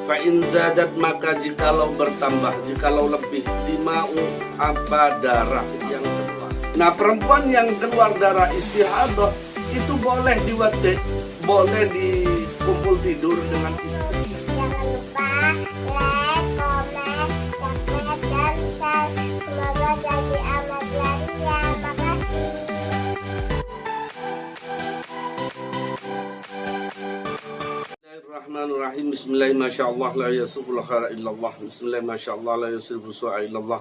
Fa in zadat, maka jikalau bertambah, jikalau lebih, dima'u apa darah yang keluar. Nah, perempuan yang keluar darah istihadah itu boleh diwati, boleh dikumpul tidur dengan istri. Jangan lupa like, komen, subscribe, dan share. Semoga jadi amal jariah. Makasih. Bismillahirrahmanirrahim. Bismillahirrahmanirrahim. Masyaallah la yasubul khaira illallah. Bismillahirrahmanirrahim. Masyaallah la yasubul su'a illallah.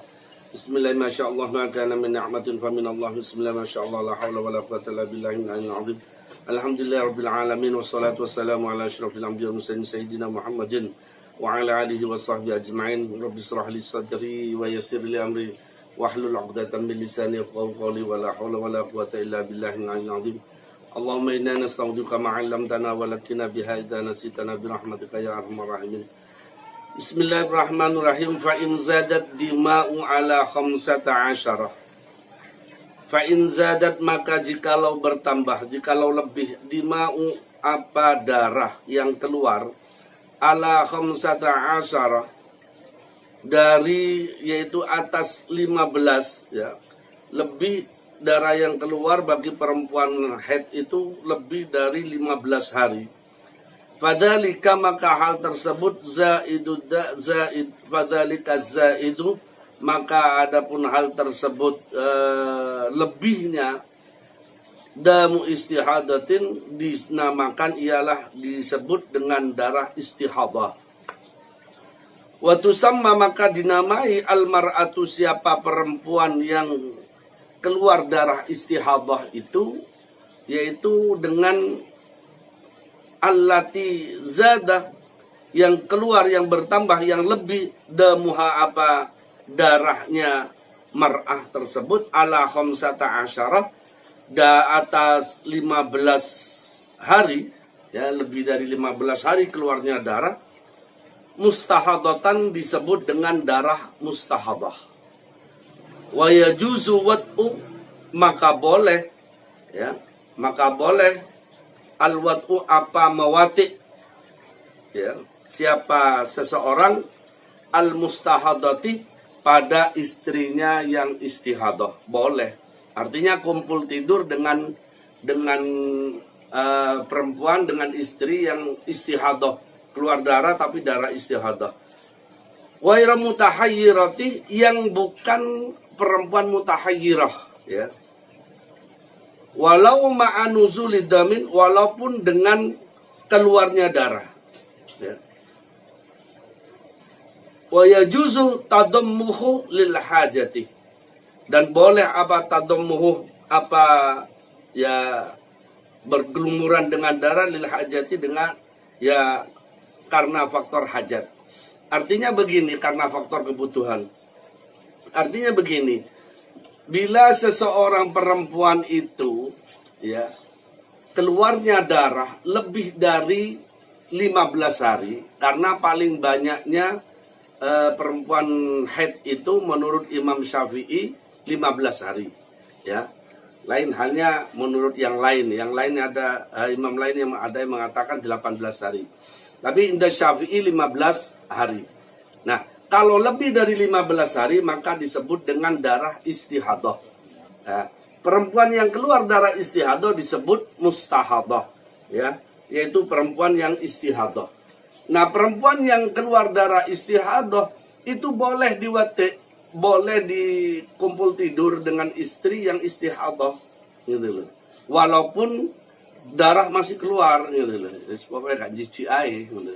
Bismillahirrahmanirrahim. Masyaallah ma kana min ni'matin fa min Allah. Bismillahirrahmanirrahim. Masyaallah la haula wala quwwata illa billahil aliyyil azim. Alhamdulillahirabbil alamin wassalatu wassalamu ala asyrafil anbiya'i wal mursalin sayyidina Muhammadin wa ala alihi wa sahbihi ajma'in. Rabbi shrah li sadri wa yassir li amri wahlul 'uqdatam min lisani yafqahu qawli wa la haula wala quwwata illa billahil aliyyil azim. Allahumma inna nasta'udzika ma 'allamtana wa lakina biha idza nasitana bi rahmatika ya arhamar rahimin. Bismillahirrahmanirrahim. Fa in zadat dima'u ala 15. Fa in zadat, maka jikalau bertambah, jikalau lebih, dima'u apa darah yang keluar, ala 15, dari yaitu atas 15 ya. Lebih darah yang keluar bagi perempuan haid itu lebih dari 15 hari. Fadzalika, maka hal tersebut fadzalika zaidu, maka adapun hal tersebut lebihnya damu istihadatin, dinamakan ialah disebut dengan darah istihadah. Wa tusamma, maka dinamai almar'atu, siapa perempuan yang keluar darah istihadah itu, yaitu dengan allati zada, yang keluar, yang bertambah, yang lebih, damuha apa darahnya mar'ah tersebut, ala 15, atas 15 hari ya, lebih dari 15 hari keluarnya darah, mustahadatan, disebut dengan darah mustahadah. Wa yajuzu wat'u, maka boleh ya, maka boleh al wat'u apa mawati ya, siapa seseorang al mustahadati, pada istrinya yang istihadah, boleh. Artinya kumpul tidur dengan perempuan, dengan istri yang istihadah, keluar darah tapi darah istihadah. Waira mutahayyirati, yang bukan perempuan mutahayyirah ya. Walau ma'anuzuli damin, walaupun dengan keluarnya darah ya. Wa yajuzu tadammuhu lil hajati, dan boleh apa tadammuhu apa ya, bergelumuran dengan darah lil hajati, dengan ya karena faktor hajat. Artinya begini, karena faktor kebutuhan. Artinya begini, bila seseorang perempuan itu ya keluarnya darah lebih dari 15 hari, karena paling banyaknya perempuan haid itu menurut Imam Syafi'i 15 hari ya. Lain halnya menurut yang lain ada imam lain yang ada yang mengatakan 18 hari. Tapi indah Syafi'i 15 hari. Nah, kalau lebih dari 15 hari maka disebut dengan darah istihadah. Ya. Perempuan yang keluar darah istihadah disebut mustahadah ya, yaitu perempuan yang istihadah. Nah, perempuan yang keluar darah istihadah itu boleh diwati, boleh dikumpul tidur dengan istri yang istihadah gitu loh. Walaupun darah masih keluar gitu loh. Pokoknya kan cici ae gitu.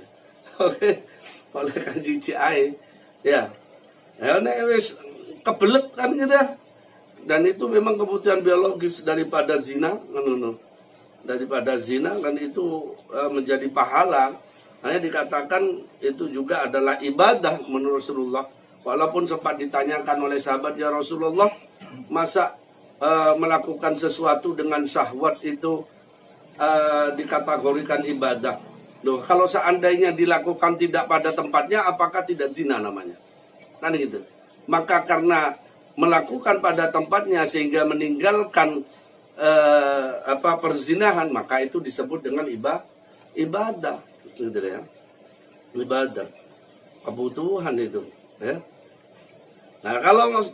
Oke, boleh kan cici ae. Ya. Ya nek wis kebelet kan gitu ya. Dan itu memang kebutuhan biologis daripada zina, daripada zina, dan itu menjadi pahala. Hanya dikatakan itu juga adalah ibadah menurut Rasulullah. Walaupun sempat ditanyakan oleh sahabat, ya Rasulullah, masa melakukan sesuatu dengan syahwat itu dikategorikan ibadah? Loh, kalau seandainya dilakukan tidak pada tempatnya, apakah tidak zina namanya? Kan gitu. Maka karena melakukan pada tempatnya sehingga meninggalkan perzinahan, maka itu disebut dengan ibadah. Gitu ya. Ibadah. kebutuhan itu, ya. Nah,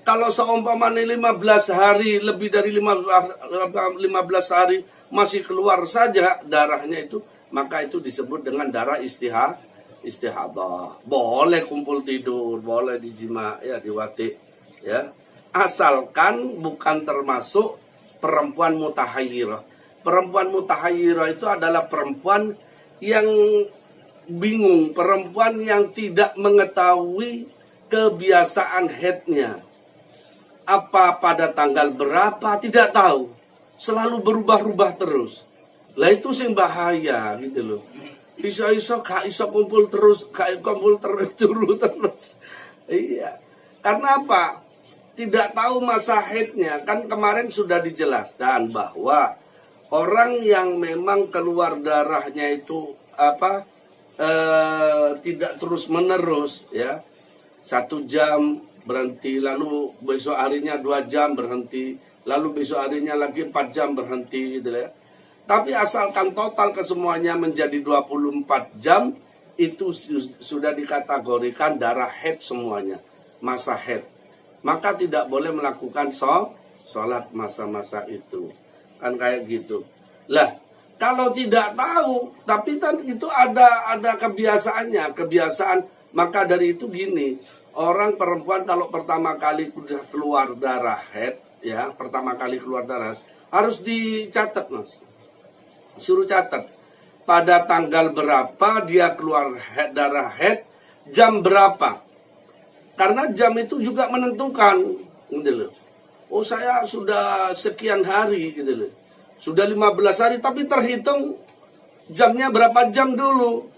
kalau seumpamanya 15 hari, lebih dari 15 hari masih keluar saja darahnya itu, maka itu disebut dengan darah istihadah. Boleh kumpul tidur, boleh dijima, ya, diwati, ya. Asalkan bukan termasuk perempuan mutahayyirah. Perempuan mutahayyirah itu adalah perempuan yang bingung, perempuan yang tidak mengetahui kebiasaan haidnya. Apa pada tanggal berapa, tidak tahu. Selalu berubah-ubah terus. Lah itu sing bahaya gitu loh. Iso-iso gak iso kumpul terus, turu terus. Iya. Karena apa? Tidak tahu masa haidnya. Kan kemarin sudah dijelaskan bahwa orang yang memang keluar darahnya itu tidak terus menerus, ya, 1 jam berhenti, lalu besok harinya 2 jam berhenti, lalu besok harinya lagi 4 jam berhenti, gitu ya. Tapi asalkan total kesemuanya menjadi 24 jam, itu sudah dikategorikan darah haid semuanya, masa haid. Maka tidak boleh melakukan sholat masa-masa itu. Kan kayak gitu. Lah, kalau tidak tahu, tapi kan itu ada kebiasaannya, maka dari itu gini, orang perempuan kalau pertama kali keluar darah haid, ya, pertama kali keluar darah harus dicatat, Mas. Suruh catat. Pada tanggal berapa dia keluar darah haid, jam berapa. Karena jam itu juga menentukan, gitu loh. Oh, saya sudah sekian hari, gitu loh. Sudah 15 hari, tapi terhitung jamnya berapa jam dulu,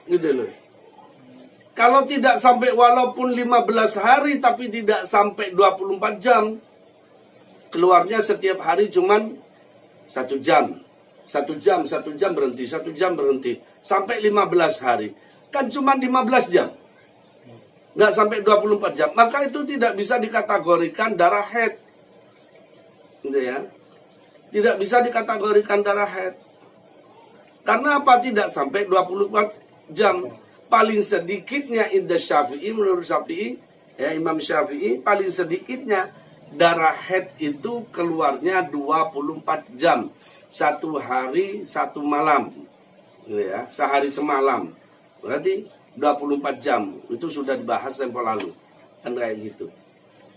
gitu loh. Kalau tidak sampai, walaupun 15 hari, tapi tidak sampai 24 jam, keluarnya setiap hari cuman 1 jam. 1 jam berhenti, 1 jam berhenti. Sampai 15 hari. Kan cuma 15 jam. Nggak sampai 24 jam. Maka itu tidak bisa dikategorikan darah haid. Gitu ya. Tidak bisa dikategorikan darah haid. Karena apa? Tidak sampai 24 jam. Paling sedikitnya Indah Syafi'i, menurut Syafi'i, ya, Imam Syafi'i, paling sedikitnya darah haid itu keluarnya 24 jam. 1 hari 1 malam. Gitu ya, sehari semalam. Berarti 24 jam. Itu sudah dibahas tempo lalu. Kan kayak gitu.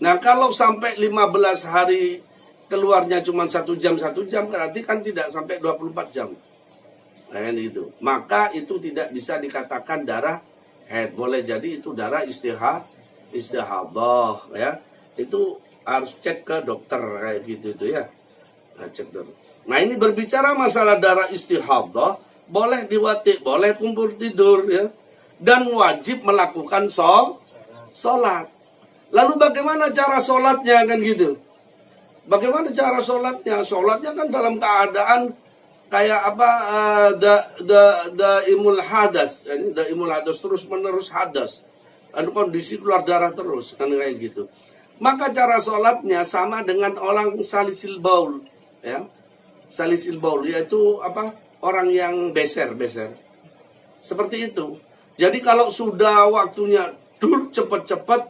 Nah, kalau sampai 15 hari keluarnya cuma 1 jam, berarti kan tidak sampai 24 jam. Nah, gitu. Maka itu tidak bisa dikatakan darah haid. Boleh jadi itu darah istihadah, ya. Itu harus cek ke dokter kayak gitu itu, ya. Nah, cek dokter. Nah, ini berbicara masalah darah istihadah, boleh diwati, boleh kumpul tidur, ya. Dan wajib melakukan sholat. Lalu bagaimana cara sholatnya, kan gitu? Bagaimana cara sholatnya? Sholatnya kan dalam keadaan kayak apa? Daimul hadas, ini daimul hadas, terus menerus hadas. Ada kondisi keluar darah terus, kan kayak gitu. Maka cara sholatnya sama dengan orang salisil baul, ya. Salisil baul yaitu apa? Orang yang beser. Seperti itu. Jadi kalau sudah waktunya cepat-cepat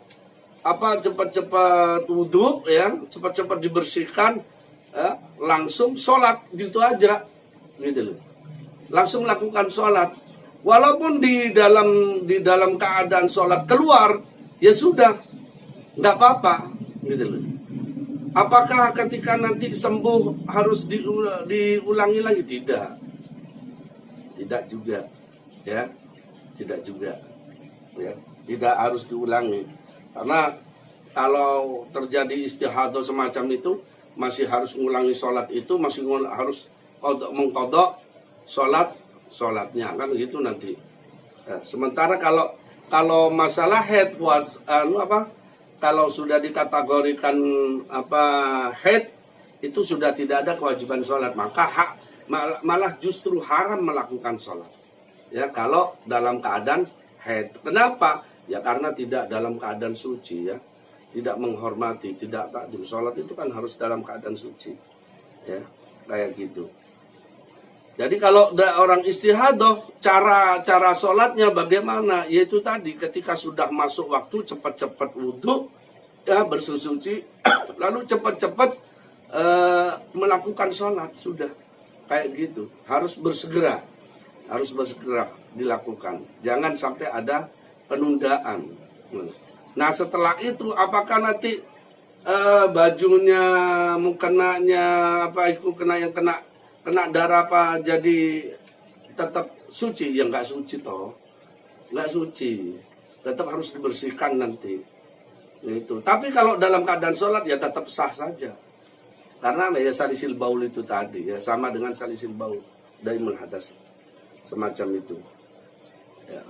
wudhu, ya, cepat-cepat dibersihkan, ya, langsung sholat gitu aja, gitu loh. Langsung lakukan sholat. Walaupun di dalam keadaan sholat keluar, ya sudah, nggak apa-apa, gitu loh. Apakah ketika nanti sembuh harus diulangi lagi? Tidak juga, ya. Tidak juga, ya, tidak harus diulangi. Karena kalau terjadi istihadah semacam itu, masih harus mengulangi sholat itu, masih harus mengkodok sholatnya, kan gitu nanti. Ya, sementara kalau masalah haid kalau sudah dikategorikan haid, itu sudah tidak ada kewajiban sholat, maka malah justru haram melakukan sholat. Ya, kalau dalam keadaan haid. Kenapa? Ya karena tidak dalam keadaan suci, ya. Tidak menghormati, tidak takdim. Sholat itu kan harus dalam keadaan suci. Ya, kayak gitu. Jadi kalau orang istihadah, cara sholatnya bagaimana? Yaitu tadi ketika sudah masuk waktu cepat-cepat wudhu, ya bersuci, lalu cepat-cepat melakukan sholat, sudah kayak gitu. Harus bersegera dilakukan. Jangan sampai ada penundaan. Nah setelah itu apakah nanti bajunya, mukenanya, apa itu kena darah apa jadi tetap suci? Ya nggak suci toh, nggak suci, tetap harus dibersihkan nanti itu. Tapi kalau dalam keadaan sholat ya tetap sah saja, karena ya salisil baul itu tadi ya sama dengan salisil baul dari hadas semacam itu ya.